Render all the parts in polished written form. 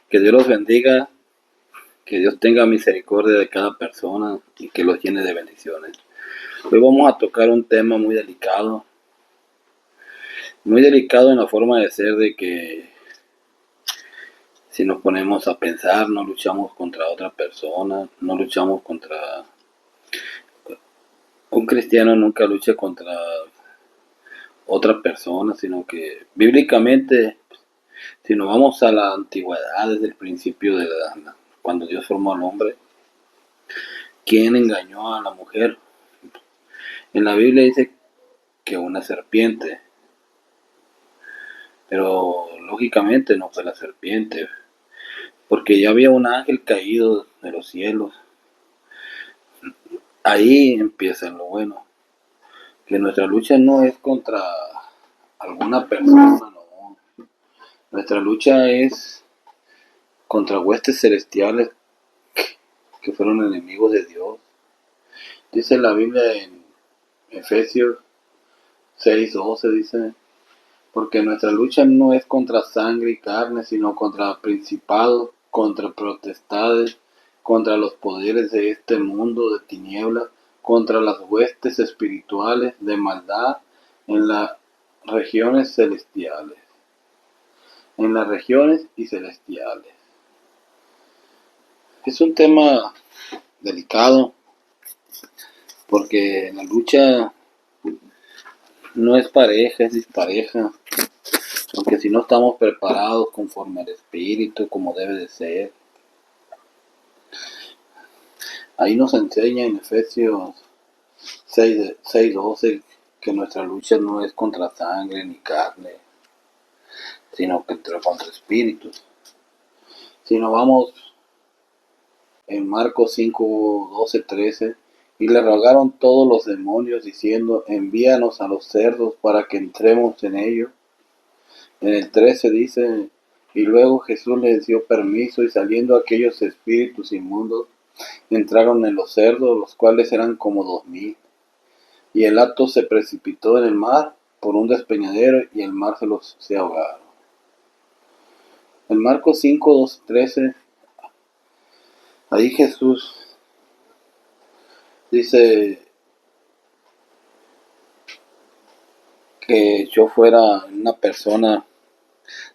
Que Dios los bendiga, que Dios tenga misericordia de cada persona y que los llene de bendiciones. Hoy vamos a tocar un tema muy delicado en la forma de ser, de que si nos ponemos a pensar, no luchamos contra otra persona, no luchamos contra... Un cristiano nunca lucha contra otra persona, sino que bíblicamente, si nos vamos a la antigüedad, desde el principio de cuando Dios formó al hombre, ¿quién engañó a la mujer? En la Biblia dice que una serpiente, pero lógicamente no fue la serpiente, porque ya había un ángel caído de los cielos. Ahí empieza lo bueno, que nuestra lucha no es contra alguna persona, no. Nuestra lucha es contra huestes celestiales que fueron enemigos de Dios. Dice la Biblia en Efesios 6:12, dice: porque nuestra lucha no es contra sangre y carne, sino contra principados, contra potestades, contra los poderes de este mundo de tinieblas, contra las huestes espirituales de maldad en las regiones celestiales. En las regiones y celestiales. Es un tema delicado, porque la lucha no es pareja, es dispareja. Aunque si no estamos preparados conforme al Espíritu, como debe de ser. Ahí nos enseña en Efesios 6:12 que nuestra lucha no es contra sangre ni carne, sino contra espíritus. Si nos vamos en Marcos 5:12-13, y le rogaron todos los demonios diciendo: envíanos a los cerdos para que entremos en ellos. En el 13 dice: y luego Jesús les dio permiso, y saliendo aquellos espíritus inmundos, entraron en los cerdos, los cuales eran como 2000. Y el hato se precipitó en el mar por un despeñadero, y el mar se ahogaron. En Marcos 5:13, ahí Jesús dice que yo fuera una persona,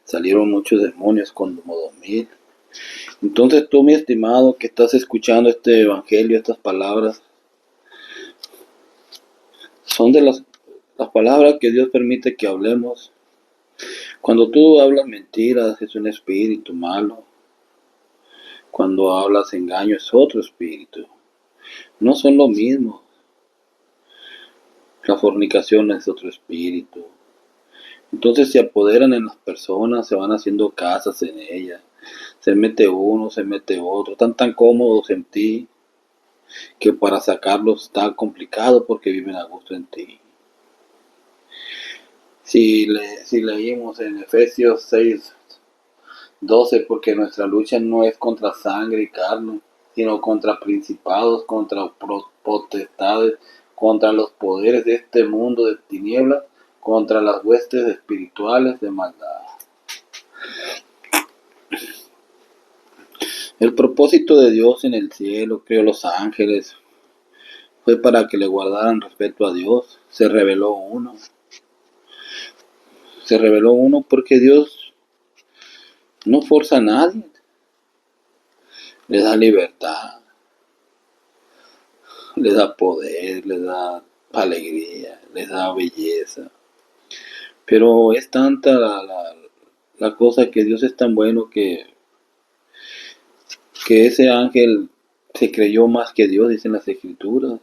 salieron muchos demonios con como 2000. Entonces tú, mi estimado, que estás escuchando este evangelio, estas palabras, son de las palabras que Dios permite que hablemos. Cuando tú hablas mentiras, es un espíritu malo. Cuando hablas engaño, es otro espíritu. No son lo mismo. La fornicación es otro espíritu. Entonces se apoderan en las personas, se van haciendo casas en ellas. Se mete uno, se mete otro. Están tan cómodos en ti que para sacarlos está complicado, porque viven a gusto en ti. Si leímos en Efesios 6:12, porque nuestra lucha no es contra sangre y carne, sino contra principados, contra potestades, contra los poderes de este mundo de tinieblas, contra las huestes espirituales de maldad. El propósito de Dios en el cielo, creó los ángeles, fue para que le guardaran respeto a Dios. Se reveló uno porque Dios no forza a nadie, le da libertad, le da poder, le da alegría, le da belleza. Pero es tanta la cosa, que Dios es tan bueno, que ese ángel se creyó más que Dios, dicen las Escrituras,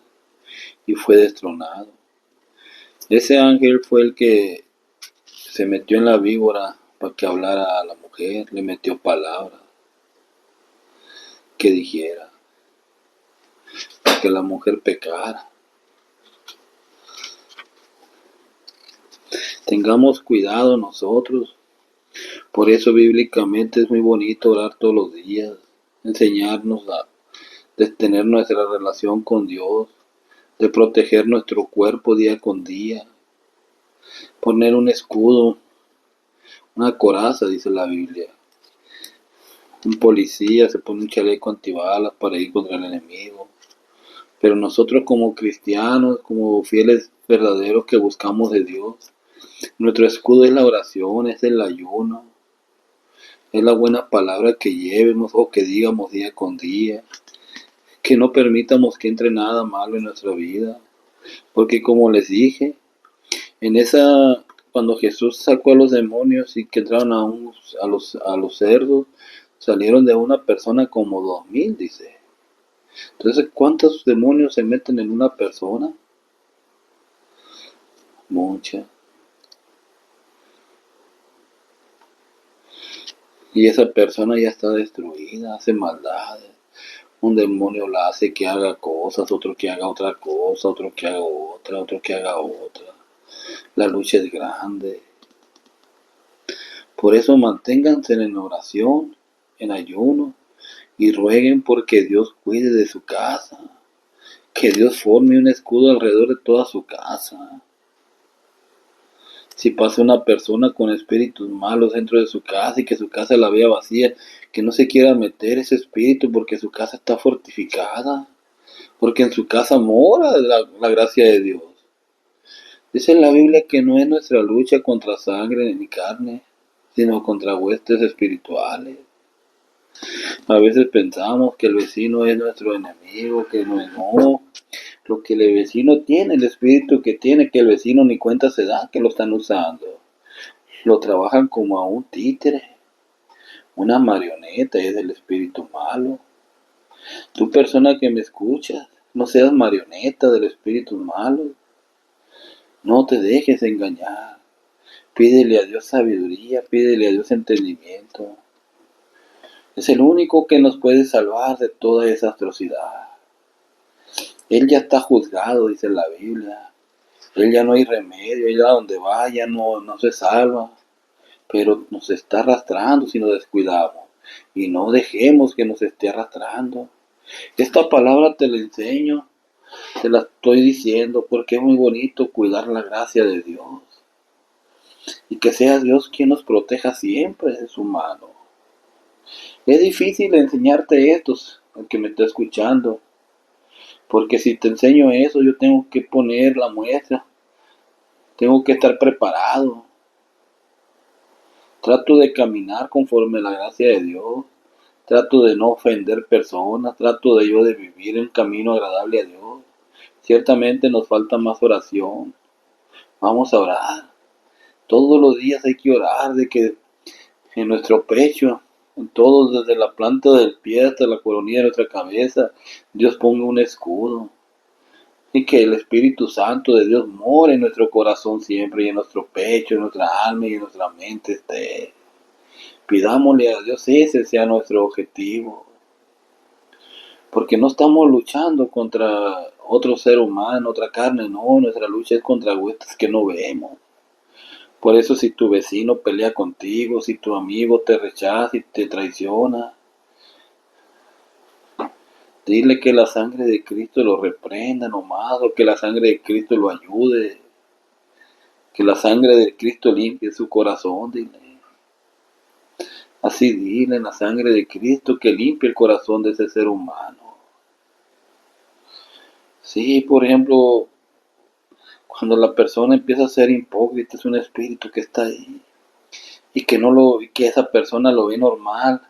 y fue destronado. Ese ángel fue el que se metió en la víbora para que hablara a la mujer, le metió palabras que dijera, para que la mujer pecara. Tengamos cuidado nosotros. Por eso bíblicamente es muy bonito orar todos los días, enseñarnos a tener nuestra relación con Dios, de proteger nuestro cuerpo día con día, poner un escudo, una coraza, dice la Biblia, Un policía se pone un chaleco antibalas para ir contra el enemigo. Pero nosotros como cristianos, como fieles verdaderos que buscamos de Dios, nuestro escudo es la oración, es el ayuno, es la buena palabra que llevemos o que digamos día con día, que no permitamos que entre nada malo en nuestra vida. Porque como les dije, cuando Jesús sacó a los demonios y que entraron a los cerdos, salieron de una persona como 2000, dice. Entonces, ¿cuántos demonios se meten en una persona? Muchas. Y esa persona ya está destruida, hace maldades. Un demonio la hace que haga cosas, otro que haga otra cosa, otro que haga otra, otro que haga otra. La lucha es grande. Por eso manténganse en oración, en ayuno, y rueguen porque Dios cuide de su casa. Que Dios forme un escudo alrededor de toda su casa. Si pasa una persona con espíritus malos dentro de su casa y que su casa la vea vacía, que no se quiera meter ese espíritu porque su casa está fortificada, porque en su casa mora la gracia de Dios. Dice en la Biblia que no es nuestra lucha contra sangre ni carne, sino contra huestes espirituales. A veces pensamos que el vecino es nuestro enemigo, que no es no. Lo que el vecino tiene, el espíritu que tiene, que el vecino ni cuenta se da que lo están usando. Lo trabajan como a un títere, una marioneta, es el espíritu malo. Tú persona que me escuchas, no seas marioneta del espíritu malo. No te dejes engañar. Pídele a Dios sabiduría, pídele a Dios entendimiento. Es el único que nos puede salvar de toda esa atrocidad. Él ya está juzgado, dice la Biblia. Él ya no hay remedio, él a donde vaya no se salva. Pero nos está arrastrando si nos descuidamos. Y no dejemos que nos esté arrastrando. Esta palabra te la enseño, te la estoy diciendo porque es muy bonito cuidar la gracia de Dios. Y que sea Dios quien nos proteja siempre de su mano. Es difícil enseñarte esto, el que me está escuchando. Porque si te enseño eso, yo tengo que poner la muestra. Tengo que estar preparado. Trato de caminar conforme a la gracia de Dios. Trato de no ofender personas. Trato de yo de vivir en camino agradable a Dios. Ciertamente nos falta más oración. Vamos a orar. Todos los días hay que orar de que en nuestro pecho, en todos, desde la planta del pie hasta la coronilla de nuestra cabeza, Dios ponga un escudo. Y que el Espíritu Santo de Dios more en nuestro corazón siempre, y en nuestro pecho, en nuestra alma y en nuestra mente esté. Pidámosle a Dios ese sea nuestro objetivo. Porque no estamos luchando contra otro ser humano, otra carne, no. Nuestra lucha es contra huestes que no vemos. Por eso si tu vecino pelea contigo, si tu amigo te rechaza y te traiciona, dile que la sangre de Cristo lo reprenda nomás, o que la sangre de Cristo lo ayude. Que la sangre de Cristo limpie su corazón, dile. Así dile, la sangre de Cristo que limpie el corazón de ese ser humano. Sí, por ejemplo, cuando la persona empieza a ser hipócrita, es un espíritu que está ahí. Y que esa persona lo ve normal.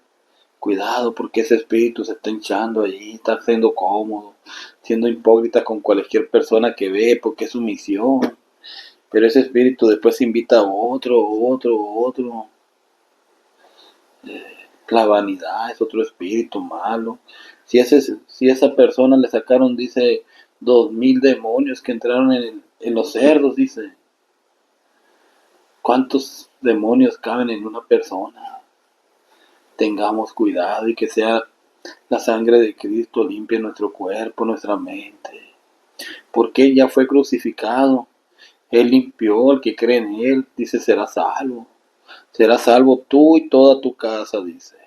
Cuidado, porque ese espíritu se está hinchando allí, está siendo cómodo, siendo hipócrita con cualquier persona que ve, porque es su misión. Pero ese espíritu después invita a otro. La vanidad es otro espíritu malo. Si esa persona le sacaron, dice, 2000 demonios que entraron en los cerdos, dice. ¿Cuántos demonios caben en una persona? Tengamos cuidado y que sea la sangre de Cristo limpie nuestro cuerpo, nuestra mente. Porque Él ya fue crucificado. Él limpió, el que cree en Él, dice, será salvo. Será salvo tú y toda tu casa, dice.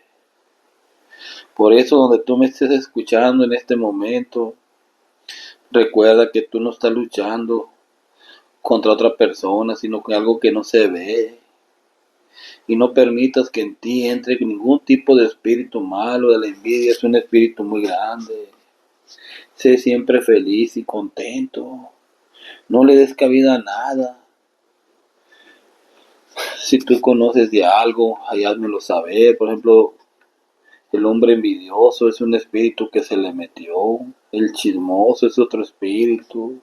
Por eso, donde tú me estés escuchando en este momento, recuerda que tú no estás luchando contra otra persona, sino con algo que no se ve. y no permitas que en ti entre ningún tipo de espíritu malo. De la envidia es un espíritu muy grande. Sé siempre feliz y contento. No le des cabida a nada. Si tú conoces de algo, házmelo saber. Por ejemplo, el hombre envidioso es un espíritu que se le metió. El chismoso es otro espíritu.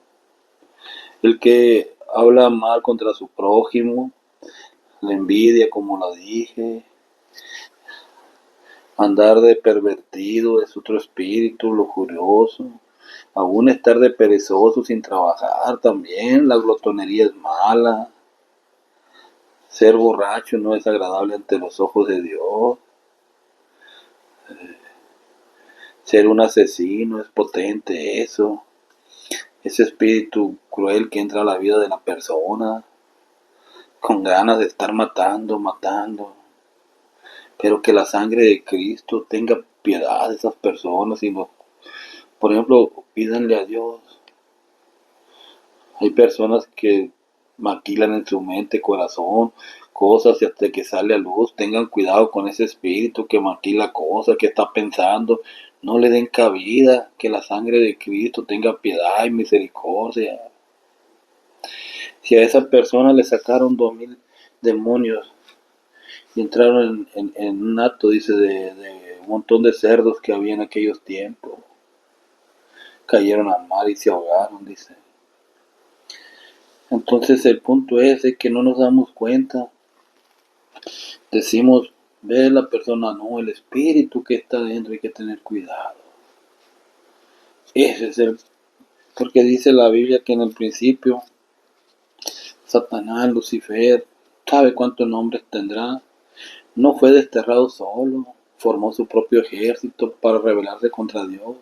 El que habla mal contra su prójimo, la envidia, como lo dije. Andar de pervertido es otro espíritu lujurioso. Aún estar de perezoso sin trabajar también. La glotonería es mala. Ser borracho no es agradable ante los ojos de Dios. Ser un asesino es potente eso. Ese espíritu cruel que entra a la vida de la persona con ganas de estar matando. Pero que la sangre de Cristo tenga piedad de esas personas y no, por ejemplo, pídanle a Dios. Hay personas que maquilan en su mente, corazón, cosas y hasta que sale a luz. Tengan cuidado con ese espíritu que maquila cosas, que está pensando. No le den cabida, que la sangre de Cristo tenga piedad y misericordia. Si a esa persona le sacaron 2000 demonios y entraron en un acto, dice, de un montón de cerdos que había en aquellos tiempos, cayeron al mar y se ahogaron, dice. Entonces el punto es de que no nos damos cuenta. Decimos, ve la persona, no, el espíritu que está dentro, hay que tener cuidado. Ese es porque dice la Biblia que en el principio Satanás, Lucifer, ¿sabe cuántos nombres tendrá? No fue desterrado solo, formó su propio ejército para rebelarse contra Dios.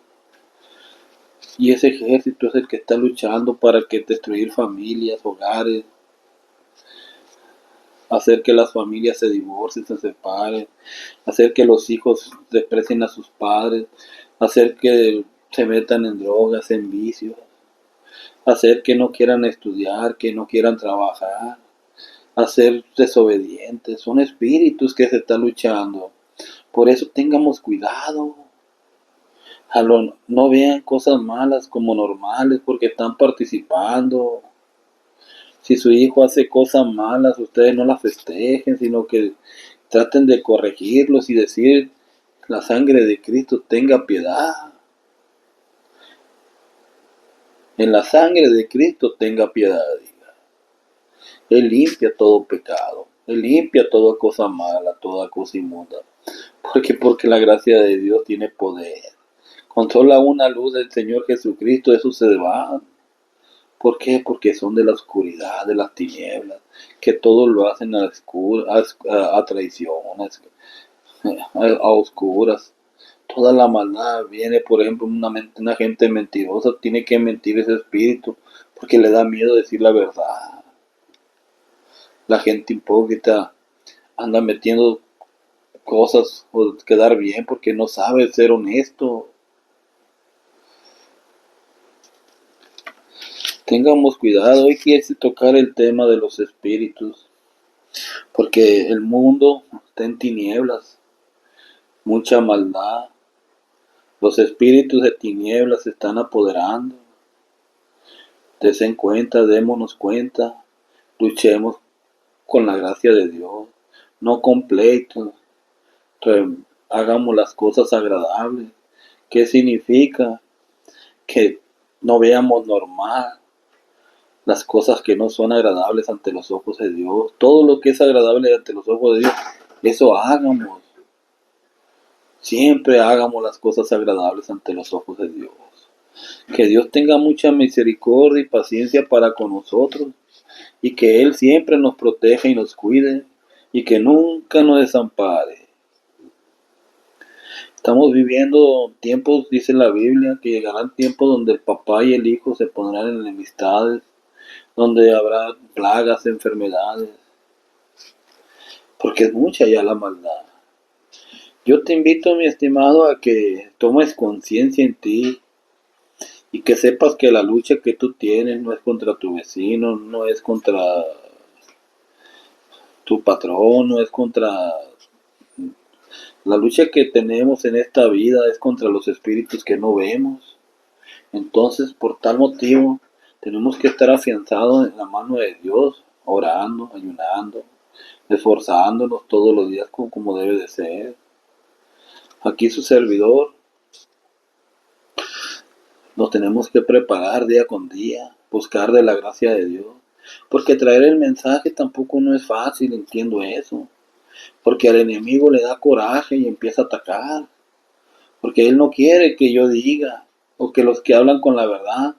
Y ese ejército es el que está luchando para que destruir familias, hogares, hacer que las familias se divorcien, se separen, hacer que los hijos desprecien a sus padres, hacer que se metan en drogas, en vicios, hacer que no quieran estudiar, que no quieran trabajar, hacer desobedientes. Son espíritus que se están luchando. Por eso tengamos cuidado. No vean cosas malas como normales porque están participando. Si su hijo hace cosas malas, ustedes no las festejen, sino que traten de corregirlos y decir, la sangre de Cristo tenga piedad. En la sangre de Cristo tenga piedad, diga. Él limpia todo pecado. Él limpia toda cosa mala, toda cosa inmunda. Porque la gracia de Dios tiene poder. Con sola una luz del Señor Jesucristo, eso se va. ¿Por qué? Porque son de la oscuridad, de las tinieblas, que todos lo hacen a traiciones, a oscuras. Toda la maldad viene, por ejemplo, una gente mentirosa, tiene que mentir ese espíritu, porque le da miedo decir la verdad. La gente hipócrita anda metiendo cosas o quedar bien porque no sabe ser honesto. Tengamos cuidado, hoy quise tocar el tema de los espíritus, porque el mundo está en tinieblas, mucha maldad, los espíritus de tinieblas se están apoderando. Desen cuenta, démonos cuenta, luchemos con la gracia de Dios, no con pleitos, hagamos las cosas agradables. ¿Qué significa? Que no veamos normal las cosas que no son agradables ante los ojos de Dios. Todo lo que es agradable ante los ojos de Dios, eso hagamos. Siempre hagamos las cosas agradables ante los ojos de Dios. Que Dios tenga mucha misericordia y paciencia para con nosotros y que Él siempre nos proteja y nos cuide y que nunca nos desampare. Estamos viviendo tiempos, dice la Biblia, que llegarán tiempos donde el papá y el hijo se pondrán en enemistades, donde habrá plagas, enfermedades, porque es mucha ya la maldad. Yo te invito, mi estimado, a que tomes conciencia en ti y que sepas que la lucha que tú tienes no es contra tu vecino, no es contra tu patrón, no es contra... La lucha que tenemos en esta vida es contra los espíritus que no vemos. Entonces, por tal motivo, tenemos que estar afianzados en la mano de Dios, orando, ayunando, esforzándonos todos los días como debe de ser. Aquí su servidor, nos tenemos que preparar día con día, buscar de la gracia de Dios. Porque traer el mensaje tampoco no es fácil, entiendo eso. Porque al enemigo le da coraje y empieza a atacar. Porque él no quiere que yo diga, o que los que hablan con la verdad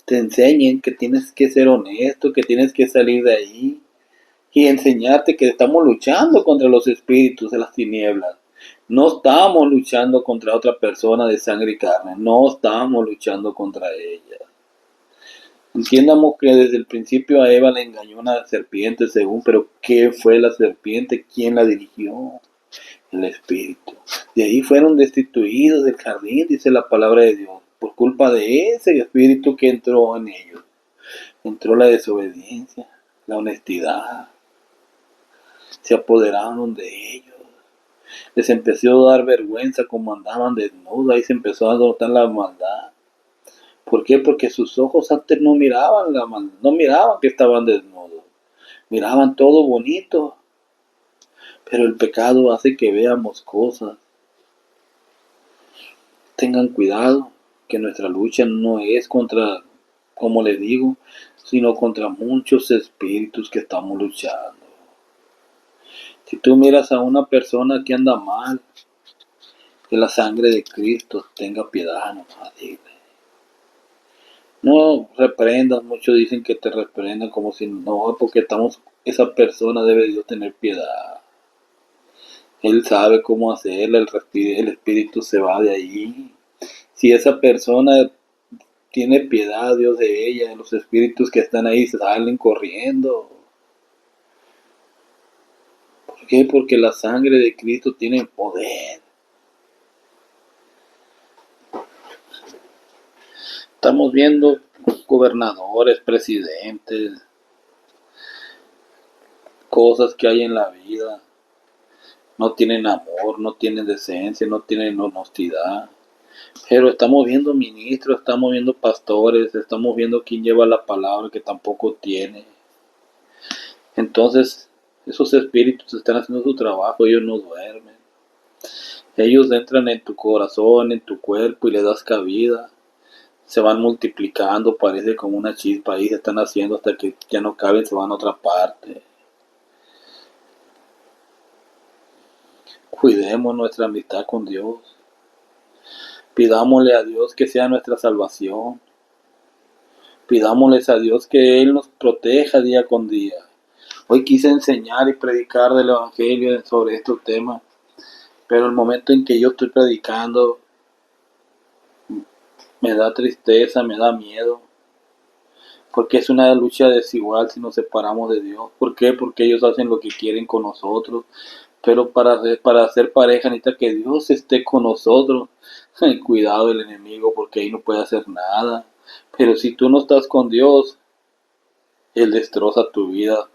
te enseñen que tienes que ser honesto, que tienes que salir de ahí y enseñarte que estamos luchando contra los espíritus de las tinieblas. No estamos luchando contra otra persona de sangre y carne, no estamos luchando contra ella. Entiendamos que desde el principio a Eva le engañó una serpiente según, pero ¿qué fue la serpiente? ¿Quién la dirigió? El espíritu. De ahí fueron destituidos del jardín, dice la palabra de Dios, por culpa de ese espíritu que entró en ellos. Entró la desobediencia, la honestidad. Se apoderaron de ellos. Les empezó a dar vergüenza como andaban desnudos, ahí se empezó a notar la maldad. ¿Por qué? Porque sus ojos antes no miraban la maldad, no miraban que estaban desnudos, miraban todo bonito. Pero el pecado hace que veamos cosas. Tengan cuidado, que nuestra lucha no es contra, como les digo, sino contra muchos espíritus que estamos luchando. Si tú miras a una persona que anda mal, que la sangre de Cristo tenga piedad, nomás dile. No reprendas, muchos dicen que te reprendan como si no, porque esa persona debe Dios tener piedad. Él sabe cómo hacerlo, el espíritu se va de ahí. Si esa persona tiene piedad, Dios, de ella, los espíritus que están ahí salen corriendo. ¿Por qué? Porque la sangre de Cristo tiene poder. Estamos viendo gobernadores, presidentes, cosas que hay en la vida. No tienen amor, no tienen decencia, no tienen honestidad. Pero estamos viendo ministros, estamos viendo pastores, estamos viendo quién lleva la palabra que tampoco tiene. Entonces, esos espíritus están haciendo su trabajo, ellos no duermen. Ellos entran en tu corazón, en tu cuerpo y le das cabida. Se van multiplicando, parece como una chispa ahí, se están haciendo hasta que ya no caben, se van a otra parte. Cuidemos nuestra amistad con Dios. Pidámosle a Dios que sea nuestra salvación. Pidámosles a Dios que Él nos proteja día con día. Hoy quise enseñar y predicar del Evangelio sobre estos temas, pero el momento en que yo estoy predicando me da tristeza, me da miedo, porque es una lucha desigual si nos separamos de Dios. ¿Por qué? Porque ellos hacen lo que quieren con nosotros, pero para ser pareja necesita que Dios esté con nosotros. Cuidado del enemigo, porque ahí no puede hacer nada. Pero si tú no estás con Dios, Él destroza tu vida.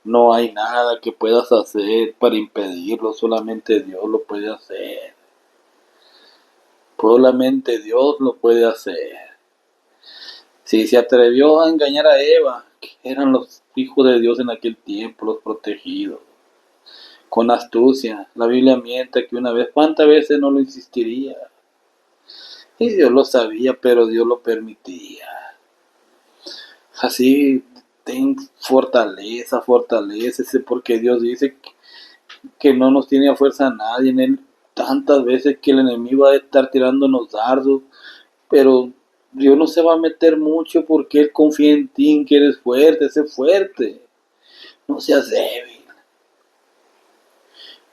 No hay nada que puedas hacer para impedirlo, solamente Dios lo puede hacer. Solamente Dios lo puede hacer. Si se atrevió a engañar a Eva, que eran los hijos de Dios en aquel tiempo, los protegidos, con astucia, la Biblia miente que una vez, ¿cuántas veces no lo insistiría? Y Dios lo sabía, pero Dios lo permitía. Así, ten fortaleza, fortalécese, porque Dios dice que no nos tiene a fuerza a nadie. En Él tantas veces que el enemigo va a estar tirándonos dardos, pero Dios no se va a meter mucho porque Él confía en ti, en que eres fuerte, sé fuerte. No seas débil.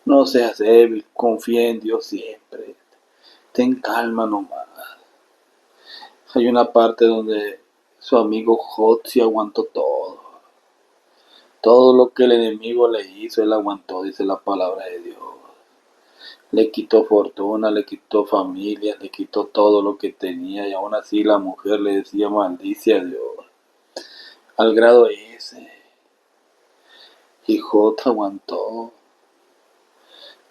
No seas débil, confía en Dios siempre. Ten calma nomás. Hay una parte donde su amigo Job se aguantó todo. Todo lo que el enemigo le hizo, él aguantó, dice la palabra de Dios. Le quitó fortuna, le quitó familia, le quitó todo lo que tenía, y aún así la mujer le decía maldice a Dios. Al grado ese. Y Job aguantó.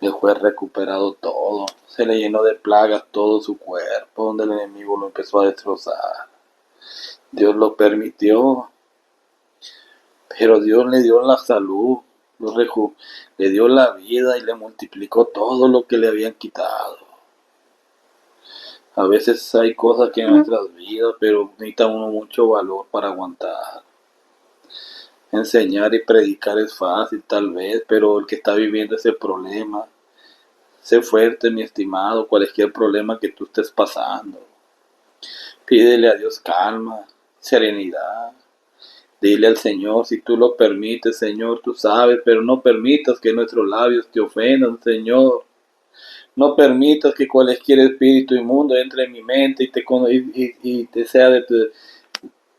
Le fue recuperado todo. Se le llenó de plagas todo su cuerpo, donde el enemigo lo empezó a destrozar. Dios lo permitió, pero Dios le dio la salud, le dio la vida y le multiplicó todo lo que le habían quitado. A veces hay cosas que en nuestras vidas, pero necesita uno mucho valor para aguantar. Enseñar y predicar es fácil tal vez, pero el que está viviendo ese problema, sé fuerte, mi estimado, cualquier problema que tú estés pasando. Pídele a Dios calma, serenidad. Dile al Señor, si tú lo permites, Señor, tú sabes, pero no permitas que nuestros labios te ofendan, Señor. No permitas que cualquier espíritu inmundo entre en mi mente y te sea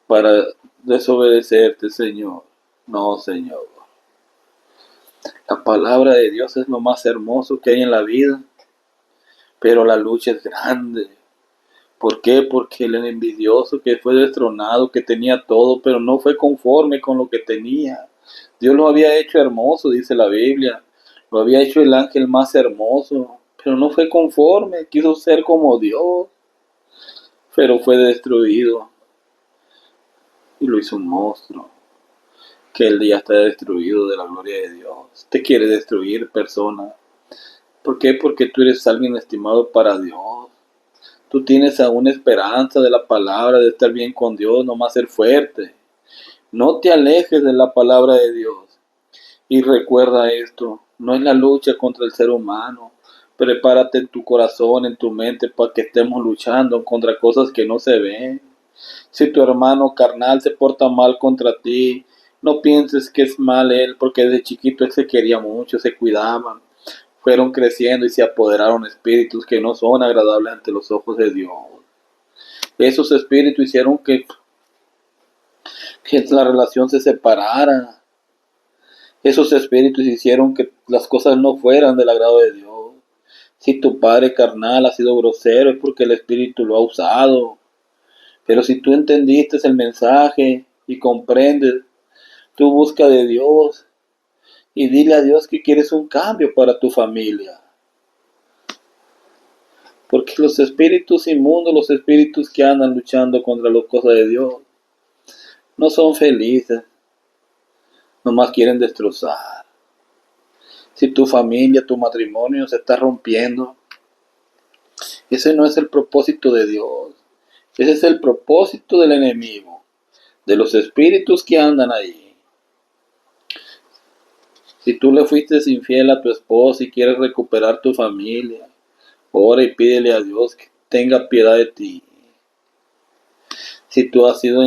para desobedecerte, Señor. No, Señor. La palabra de Dios es lo más hermoso que hay en la vida, pero la lucha es grande. ¿Por qué? Porque el envidioso que fue destronado, que tenía todo, pero no fue conforme con lo que tenía. Dios lo había hecho hermoso, dice la Biblia. Lo había hecho el ángel más hermoso, pero no fue conforme. Quiso ser como Dios, pero fue destruido. Y lo hizo un monstruo. Que el día está destruido de la gloria de Dios. Te quiere destruir, persona. ¿Por qué? Porque tú eres alguien estimado para Dios. Tú tienes aún esperanza de la palabra, de estar bien con Dios, nomás ser fuerte. No te alejes de la palabra de Dios. Y recuerda esto, no es la lucha contra el ser humano. Prepárate en tu corazón, en tu mente, para que estemos luchando contra cosas que no se ven. Si tu hermano carnal se porta mal contra ti, no pienses que es mal él, porque desde chiquito él se quería mucho, se cuidaban. Fueron creciendo y se apoderaron espíritus que no son agradables ante los ojos de Dios. Esos espíritus hicieron que la relación se separara. Esos espíritus hicieron que las cosas no fueran del agrado de Dios. Si tu padre carnal ha sido grosero es porque el espíritu lo ha usado. Pero si tú entendiste el mensaje y comprendes, tú busca de Dios y dile a Dios que quieres un cambio para tu familia. Porque los espíritus inmundos, los espíritus que andan luchando contra las cosas de Dios, no son felices, nomás quieren destrozar. Si tu familia, tu matrimonio se está rompiendo, ese no es el propósito de Dios. Ese es el propósito del enemigo, de los espíritus que andan ahí. Si tú le fuiste infiel a tu esposa y quieres recuperar tu familia, ora y pídele a Dios que tenga piedad de ti. Si tú has sido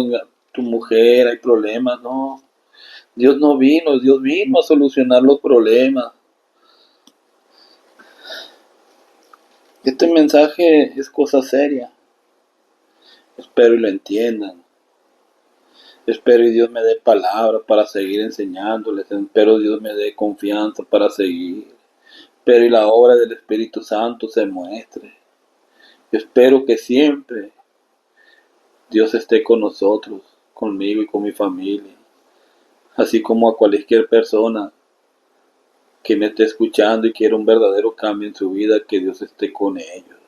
tu mujer, hay problemas, no. Dios no vino, Dios vino a solucionar los problemas. Este mensaje es cosa seria. Espero y lo entiendan. Espero y Dios me dé palabras para seguir enseñándoles. Espero Dios me dé confianza para seguir. Espero y la obra del Espíritu Santo se muestre. Espero que siempre Dios esté con nosotros, conmigo y con mi familia. Así como a cualquier persona que me esté escuchando y quiera un verdadero cambio en su vida, que Dios esté con ellos.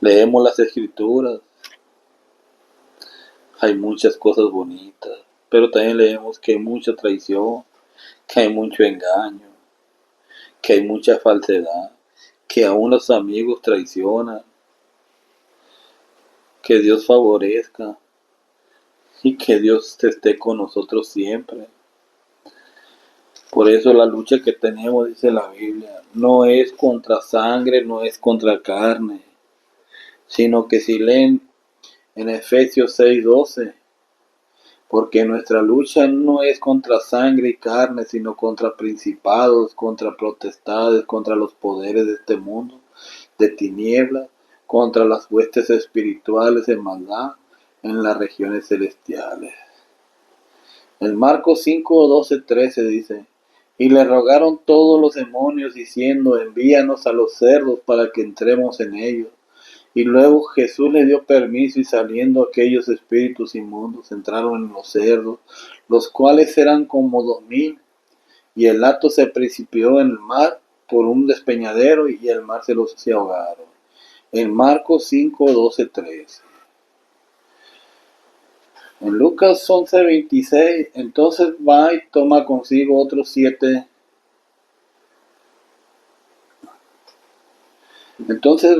Leemos las Escrituras. Hay muchas cosas bonitas, pero también leemos que hay mucha traición, que hay mucho engaño, que hay mucha falsedad, que aún los amigos traicionan. Que Dios favorezca y que Dios esté con nosotros siempre. Por eso la lucha que tenemos, dice la Biblia, no es contra sangre, no es contra carne, sino que si leen en Efesios 6:12, porque nuestra lucha no es contra sangre y carne, sino contra principados, contra potestades, contra los poderes de este mundo, de tinieblas, contra las huestes espirituales de maldad en las regiones celestiales. En Marcos 5:12-13 dice, y le rogaron todos los demonios diciendo, envíanos a los cerdos para que entremos en ellos. Y luego Jesús le dio permiso y saliendo aquellos espíritus inmundos entraron en los cerdos, los cuales eran como 2000. y el hato se precipitó en el mar por un despeñadero y el mar se ahogaron. En Marcos 5, 12, 13. En Lucas 11, 26, entonces va y toma consigo otros 7. Entonces,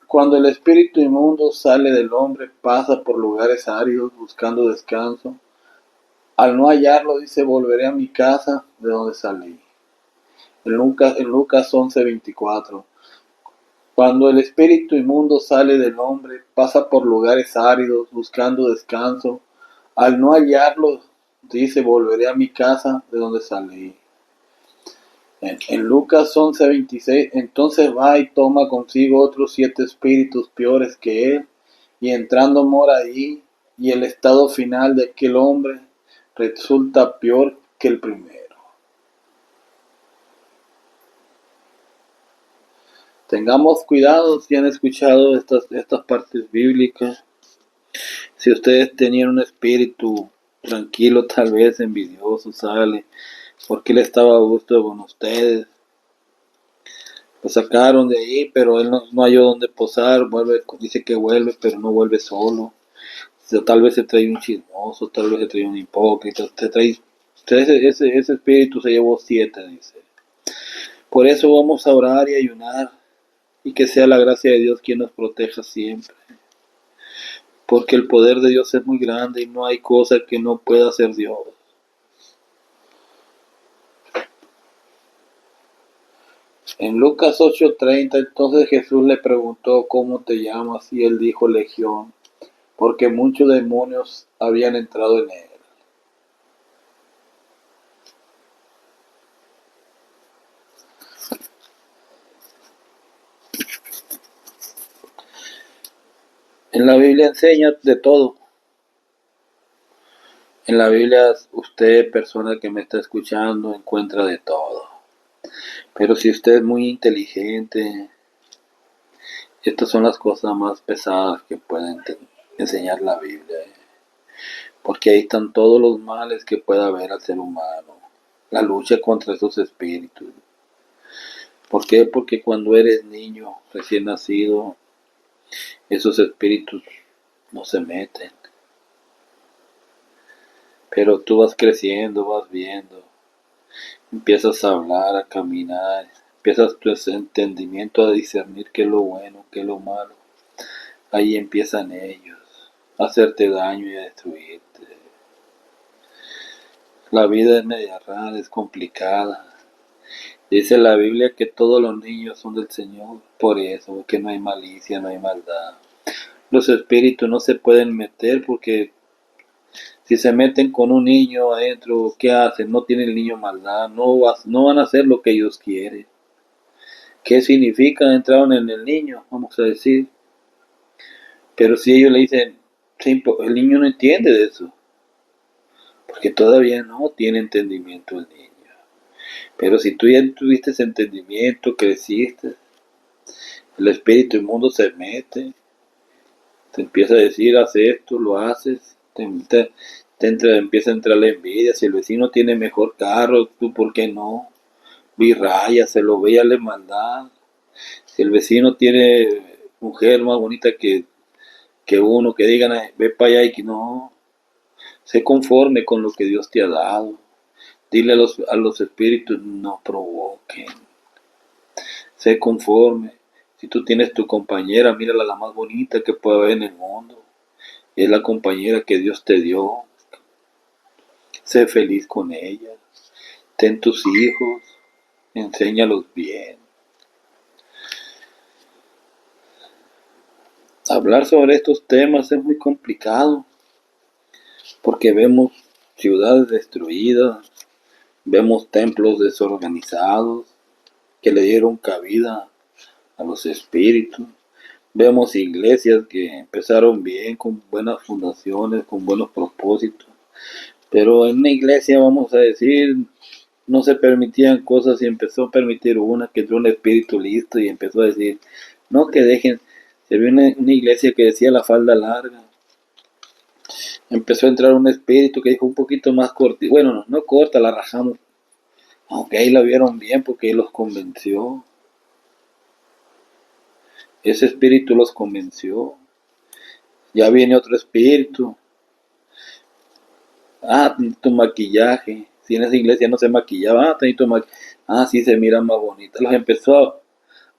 cuando el espíritu inmundo sale del hombre, pasa por lugares áridos buscando descanso. Al no hallarlo, dice, volveré a mi casa de donde salí. En Lucas 11, 24. Cuando el espíritu inmundo sale del hombre, pasa por lugares áridos buscando descanso. Al no hallarlo, dice, volveré a mi casa de donde salí. En Lucas 11, 26, entonces va y toma consigo otros 7 espíritus peores que él, y entrando mora ahí, y el estado final de aquel hombre resulta peor que el primero. Tengamos cuidado si han escuchado estas partes bíblicas. Si ustedes tenían un espíritu tranquilo, tal vez envidioso, sale, porque él estaba a gusto con ustedes. Lo sacaron de ahí, pero él no halló dónde posar, dice que vuelve, pero no vuelve solo. O sea, tal vez se trae un chismoso, tal vez se trae un hipócrita, ese espíritu se llevó 7, dice. Por eso vamos a orar y ayunar, y que sea la gracia de Dios quien nos proteja siempre. Porque el poder de Dios es muy grande y no hay cosa que no pueda hacer Dios. En Lucas 8:30, entonces Jesús le preguntó, ¿cómo te llamas? Y él dijo, Legión, porque muchos demonios habían entrado en él. En la Biblia enseña de todo. En la Biblia usted, persona que me está escuchando, encuentra de todo. Pero si usted es muy inteligente, estas son las cosas más pesadas que pueden enseñar la Biblia. Porque ahí están todos los males que pueda haber al ser humano. La lucha contra esos espíritus. ¿Por qué? Porque cuando eres niño, recién nacido, esos espíritus no se meten. Pero tú vas creciendo, vas viendo, empiezas a hablar, a caminar, empiezas tu entendimiento a discernir qué es lo bueno, qué es lo malo. Ahí empiezan ellos a hacerte daño y a destruirte. La vida es media rara, es complicada. Dice la Biblia que todos los niños son del Señor, por eso, que no hay malicia, no hay maldad. Los espíritus no se pueden meter porque si se meten con un niño adentro, ¿qué hacen? No tiene el niño maldad, no van a hacer lo que ellos quieren. ¿Qué significa? Entraron en el niño, vamos a decir. Pero si ellos le dicen, el niño no entiende de eso, porque todavía no tiene entendimiento el niño. Pero si tú ya tuviste ese entendimiento, creciste, el espíritu inmundo se mete, te empieza a decir, haz esto, lo haces, empieza a entrar la envidia. Si el vecino tiene mejor carro, tú por qué no, virraya, se lo ve, le maldad. Si el vecino tiene mujer más bonita que uno, que digan, ve para allá y que no, sé conforme con lo que Dios te ha dado. Dile a los espíritus, no provoquen, sé conforme. Si tú tienes tu compañera, mírala la más bonita que puede haber en el mundo. Es la compañera que Dios te dio. Sé feliz con ella. Ten tus hijos, enséñalos bien. Hablar sobre estos temas es muy complicado, porque vemos ciudades destruidas, vemos templos desorganizados que le dieron cabida a los espíritus, vemos iglesias que empezaron bien, con buenas fundaciones, con buenos propósitos, pero en una iglesia, vamos a decir, no se permitían cosas y empezó a permitir una, que entró un espíritu listo y empezó a decir, no, que dejen. Se vio una iglesia que decía la falda larga. Empezó a entrar un espíritu que dijo un poquito más corta. Bueno, no corta, la rajamos. Aunque ahí la vieron bien porque él los convenció. Ese espíritu los convenció. Ya viene otro espíritu. Ah, tu maquillaje. Si en esa iglesia no se maquillaba, tu maquillaje. Ah, sí se mira más bonita. Los empezó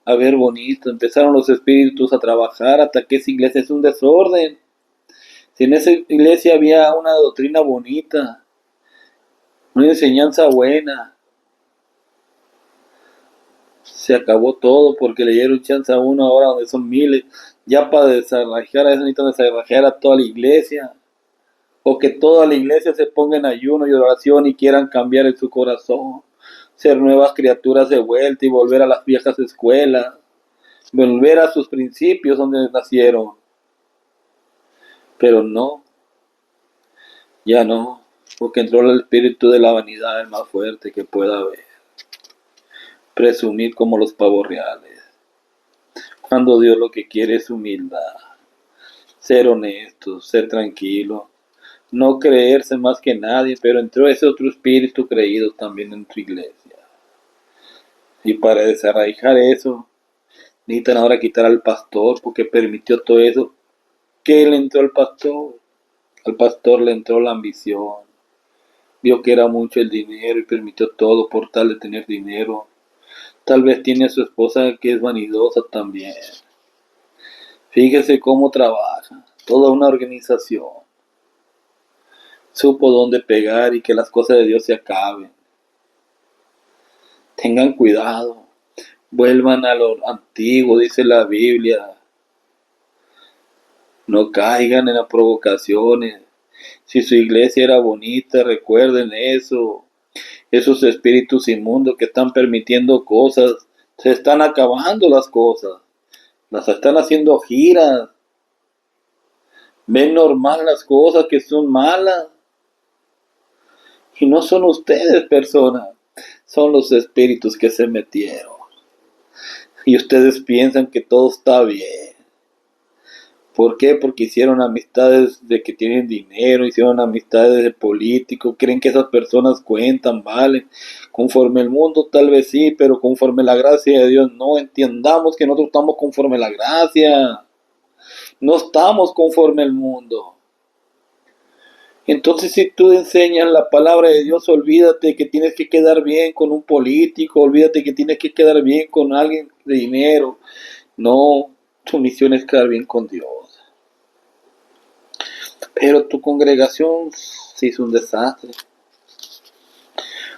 a ver bonito. Empezaron los espíritus a trabajar hasta que esa iglesia es un desorden. Si en esa iglesia había una doctrina bonita, una enseñanza buena, se acabó todo porque le dieron chance a uno ahora donde son miles. Ya para desarraigar a eso necesitan desarraigar a toda la iglesia. O que toda la iglesia se ponga en ayuno y oración y quieran cambiar en su corazón. Ser nuevas criaturas de vuelta y volver a las viejas escuelas. Volver a sus principios donde nacieron. Pero no, ya no. Porque entró el espíritu de la vanidad, el más fuerte que pueda haber. Presumir como los pavos reales. Cuando Dios lo que quiere es humildad. Ser honesto, ser tranquilo. No creerse más que nadie, pero entró ese otro espíritu creído también en tu iglesia. Y para desarraigar eso, necesitan ahora quitar al pastor porque permitió todo eso. ¿Qué le entró al pastor? Al pastor le entró la ambición. Vio que era mucho el dinero y permitió todo por tal de tener dinero. Tal vez tiene a su esposa que es vanidosa también. Fíjese cómo trabaja. Toda una organización. Supo dónde pegar y que las cosas de Dios se acaben. Tengan cuidado. Vuelvan a lo antiguo, dice la Biblia. No caigan en las provocaciones. Si su iglesia era bonita, recuerden eso. Esos espíritus inmundos que están permitiendo cosas, se están acabando las cosas. Las están haciendo giras. Ven normal las cosas que son malas. Y no son ustedes, personas. Son los espíritus que se metieron. Y ustedes piensan que todo está bien. ¿Por qué? Porque hicieron amistades de que tienen dinero, hicieron amistades de políticos, creen que esas personas cuentan, valen. Conforme el mundo tal vez sí, pero conforme la gracia de Dios no. Entiendamos que nosotros estamos conforme la gracia. No estamos conforme el mundo. Entonces si tú enseñas la palabra de Dios, olvídate que tienes que quedar bien con un político, olvídate que tienes que quedar bien con alguien de dinero. No, tu misión es quedar bien con Dios. Pero tu congregación se hizo un desastre.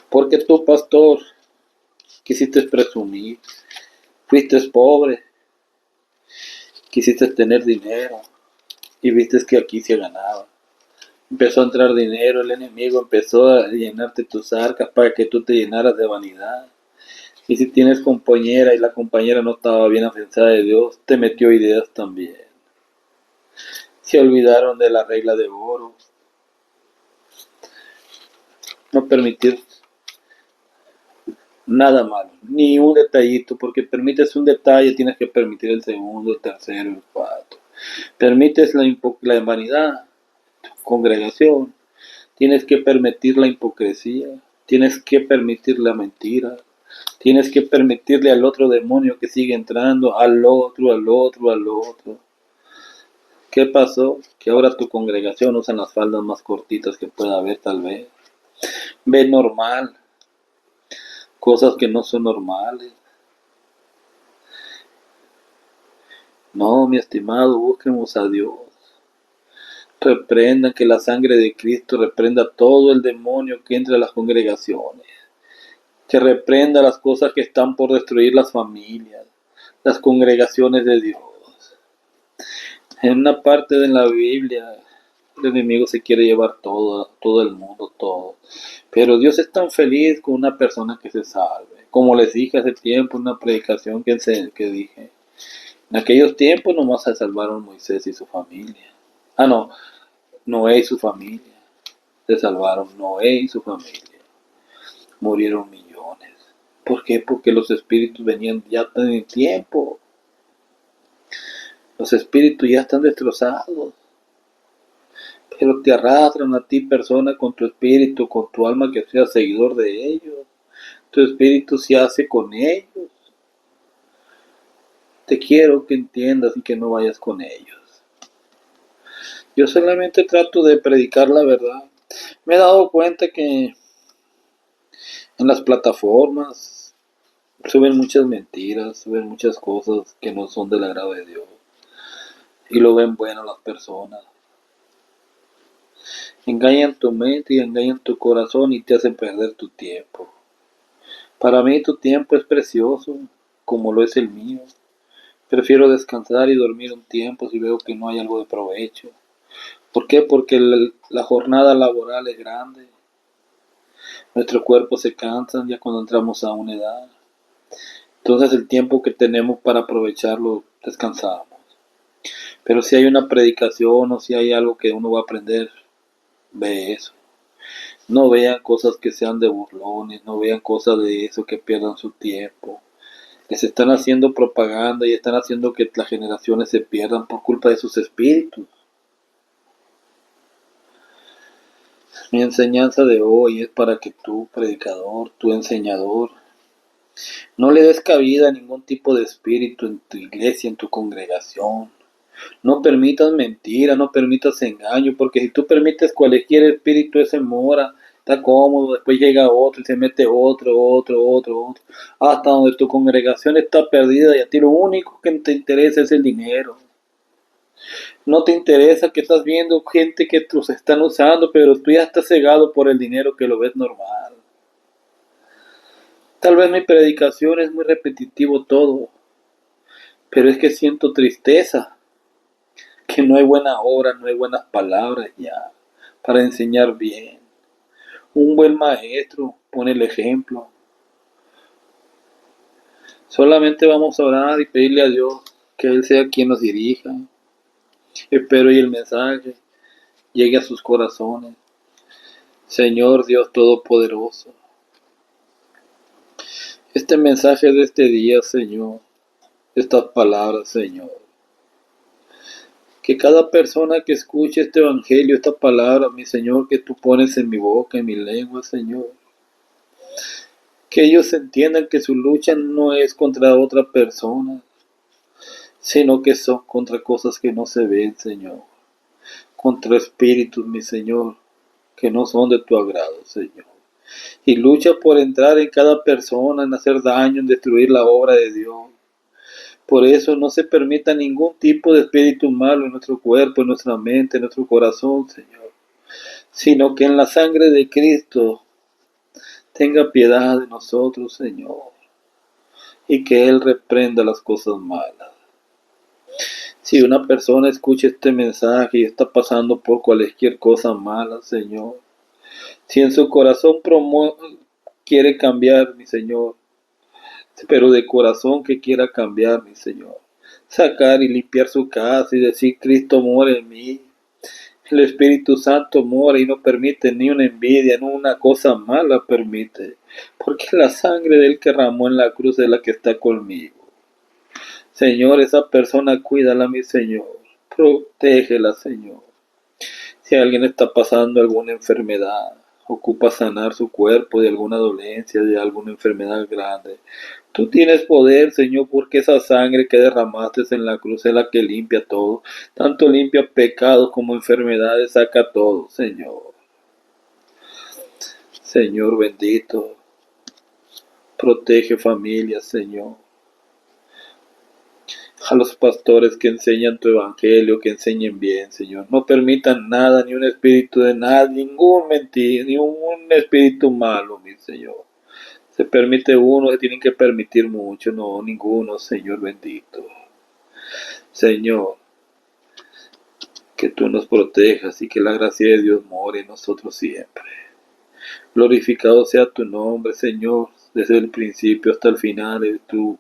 Porque tú, pastor, quisiste presumir, fuiste pobre, quisiste tener dinero y viste que aquí se ganaba. Empezó a entrar dinero, el enemigo empezó a llenarte tus arcas para que tú te llenaras de vanidad. Y si tienes compañera y la compañera no estaba bien afianzada de Dios, te metió ideas también. Se olvidaron de la regla de oro. No permitir nada malo, ni un detallito, porque permites un detalle, tienes que permitir el segundo, el tercero, el cuarto. Permites la vanidad, tu congregación, tienes que permitir la hipocresía, tienes que permitir la mentira, tienes que permitirle al otro demonio que sigue entrando, al otro, al otro, al otro. ¿Qué pasó? Que ahora tu congregación usa las faldas más cortitas que pueda haber tal vez. Ve normal, cosas que no son normales. No, mi estimado, busquemos a Dios. Reprendan que la sangre de Cristo reprenda todo el demonio que entra a las congregaciones. Que reprenda las cosas que están por destruir las familias, las congregaciones de Dios. En una parte de la Biblia, el enemigo se quiere llevar todo el mundo, todo. Pero Dios es tan feliz con una persona que se salve. Como les dije hace tiempo en una predicación que dije. En aquellos tiempos nomás se salvaron Moisés y su familia. Ah, no, Noé y su familia. Se salvaron Noé y su familia. Murieron millones. ¿Por qué? Porque los espíritus venían ya en el tiempo. Los espíritus ya están destrozados. Pero te arrastran a ti, persona, con tu espíritu, con tu alma, que seas seguidor de ellos. Tu espíritu se hace con ellos. Te quiero que entiendas y que no vayas con ellos. Yo solamente trato de predicar la verdad. Me he dado cuenta que en las plataformas suben muchas mentiras, suben muchas cosas que no son del agrado de Dios. Y lo ven bueno las personas. Engañan tu mente y engañan tu corazón y te hacen perder tu tiempo. Para mí tu tiempo es precioso, como lo es el mío. Prefiero descansar y dormir un tiempo si veo que no hay algo de provecho. ¿Por qué? Porque la jornada laboral es grande. Nuestro cuerpo se cansa ya cuando entramos a una edad. Entonces el tiempo que tenemos para aprovecharlo descansamos. Pero si hay una predicación o si hay algo que uno va a aprender, ve eso. No vean cosas que sean de burlones, no vean cosas de eso que pierdan su tiempo. Les están haciendo propaganda y están haciendo que las generaciones se pierdan por culpa de sus espíritus. Mi enseñanza de hoy es para que tú, predicador, tú enseñador, no le des cabida a ningún tipo de espíritu en tu iglesia, en tu congregación. No permitas mentira, no permitas engaño, porque si tú permites cualquier espíritu, ese mora, está cómodo, después llega otro y se mete otro, hasta donde tu congregación está perdida y a ti lo único que te interesa es el dinero. No te interesa que estás viendo gente que los están usando, pero tú ya estás cegado por el dinero que lo ves normal. Tal vez mi predicación es muy repetitivo todo, pero es que siento tristeza, que no hay buena obra, no hay buenas palabras ya para enseñar bien. Un buen maestro pone el ejemplo. Solamente vamos a orar y pedirle a Dios que Él sea quien nos dirija. Espero y el mensaje llegue a sus corazones. Señor Dios Todopoderoso, este mensaje de este día, Señor, estas palabras, Señor, que cada persona que escuche este evangelio, esta palabra, mi Señor, que tú pones en mi boca, en mi lengua, Señor, que ellos entiendan que su lucha no es contra otra persona, sino que son contra cosas que no se ven, Señor, contra espíritus, mi Señor, que no son de tu agrado, Señor. Y lucha por entrar en cada persona, en hacer daño, en destruir la obra de Dios. Por eso no se permita ningún tipo de espíritu malo en nuestro cuerpo, en nuestra mente, en nuestro corazón, Señor, sino que en la sangre de Cristo tenga piedad de nosotros, Señor, y que Él reprenda las cosas malas. Si una persona escucha este mensaje y está pasando por cualquier cosa mala, Señor, si en su corazón quiere cambiar, mi Señor, pero de corazón que quiera cambiar, mi Señor, sacar y limpiar su casa y decir, Cristo mora en mí, el Espíritu Santo mora y no permite ni una envidia, ni una cosa mala permite, porque la sangre de Él que derramó en la cruz es la que está conmigo. Señor, esa persona cuídala, mi Señor, protégela, Señor. Si alguien está pasando alguna enfermedad, ocupa sanar su cuerpo de alguna dolencia, de alguna enfermedad grande, tú tienes poder, Señor, porque esa sangre que derramaste en la cruz es la que limpia todo. Tanto limpia pecados como enfermedades, saca todo, Señor. Señor bendito, protege familias, Señor. A los pastores que enseñan tu evangelio, que enseñen bien, Señor. No permitan nada, ni un espíritu de nada, ningún mentir, ni un espíritu malo, mi Señor. Se permite uno, se tienen que permitir mucho, no, ninguno, Señor bendito. Señor, que tú nos protejas y que la gracia de Dios more en nosotros siempre. Glorificado sea tu nombre, Señor, desde el principio hasta el final, eres tú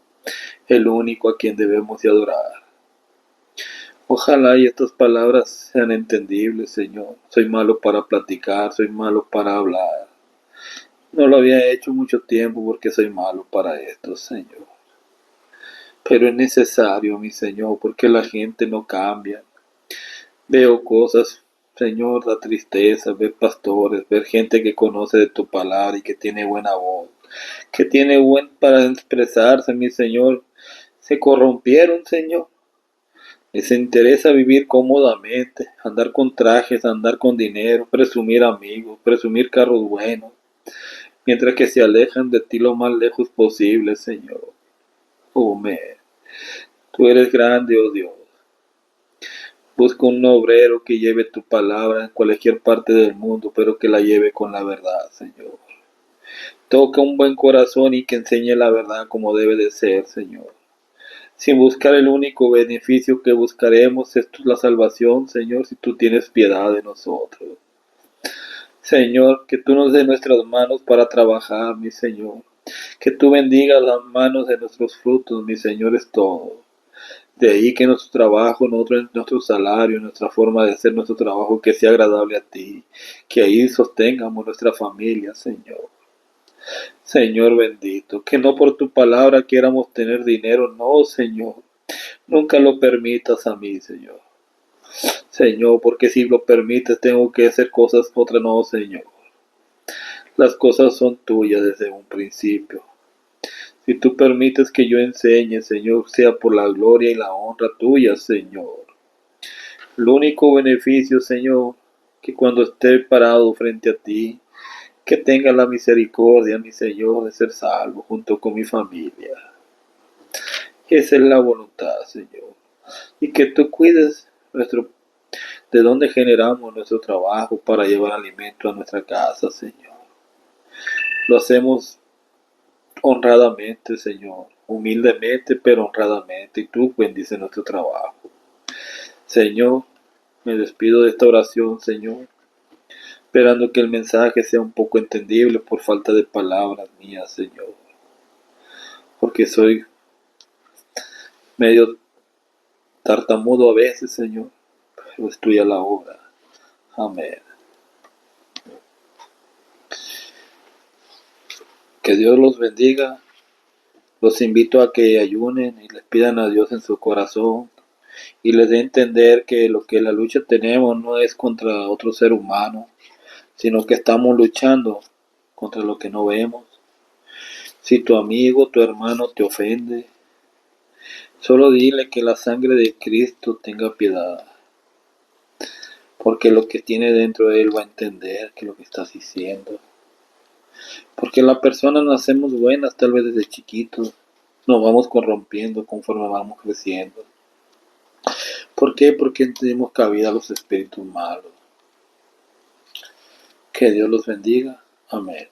el único a quien debemos de adorar. Ojalá y estas palabras sean entendibles, Señor. Soy malo para platicar, soy malo para hablar. No lo había hecho mucho tiempo porque soy malo para esto, Señor. Pero es necesario, mi Señor, porque la gente no cambia. Veo cosas, Señor, da tristeza ver pastores, ver gente que conoce de tu palabra y que tiene buena voz, que tiene buen para expresarse, mi Señor, se corrompieron, Señor. Les interesa vivir cómodamente, andar con trajes, andar con dinero, presumir amigos, presumir carros buenos, mientras que se alejan de ti lo más lejos posible, Señor. Oh, tú eres grande, oh Dios. Busca un obrero que lleve tu palabra en cualquier parte del mundo, pero que la lleve con la verdad, Señor. Toca un buen corazón y que enseñe la verdad como debe de ser, Señor. Sin buscar el único beneficio que buscaremos, esto es la salvación, Señor, si tú tienes piedad de nosotros. Señor, que tú nos des nuestras manos para trabajar, mi Señor. Que tú bendigas las manos de nuestros frutos, mi Señor, es todo. De ahí que nuestro trabajo, nuestro salario, nuestra forma de hacer nuestro trabajo, que sea agradable a ti. Que ahí sostengamos nuestra familia, Señor. Señor bendito, que no por tu palabra quieramos tener dinero, no, Señor. Nunca lo permitas a mí, Señor. Señor, porque si lo permites tengo que hacer cosas, otras no, Señor. Las cosas son tuyas desde un principio. Si tú permites que yo enseñe, Señor, sea por la gloria y la honra tuya, Señor. El único beneficio, Señor, que cuando esté parado frente a ti, que tenga la misericordia, mi Señor, de ser salvo junto con mi familia. Esa es la voluntad, Señor. Y que tú cuides de dónde generamos nuestro trabajo para llevar alimento a nuestra casa, Señor. Lo hacemos honradamente, Señor, humildemente, pero honradamente, y tú bendices nuestro trabajo. Señor, me despido de esta oración, Señor, esperando que el mensaje sea un poco entendible por falta de palabras mías, Señor, porque soy medio tartamudo a veces, Señor, pero estoy a la obra. Amén. Que Dios los bendiga. Los invito a que ayunen y les pidan a Dios en su corazón y les dé a entender que lo que la lucha tenemos no es contra otro ser humano, sino que estamos luchando contra lo que no vemos. Si tu amigo, tu hermano te ofende, solo dile que la sangre de Cristo tenga piedad, porque lo que tiene dentro de él va a entender que lo que estás diciendo. Porque las personas nacemos buenas tal vez desde chiquitos, nos vamos corrompiendo conforme vamos creciendo. ¿Por qué? Porque tenemos cabida a los espíritus malos. Que Dios los bendiga. Amén.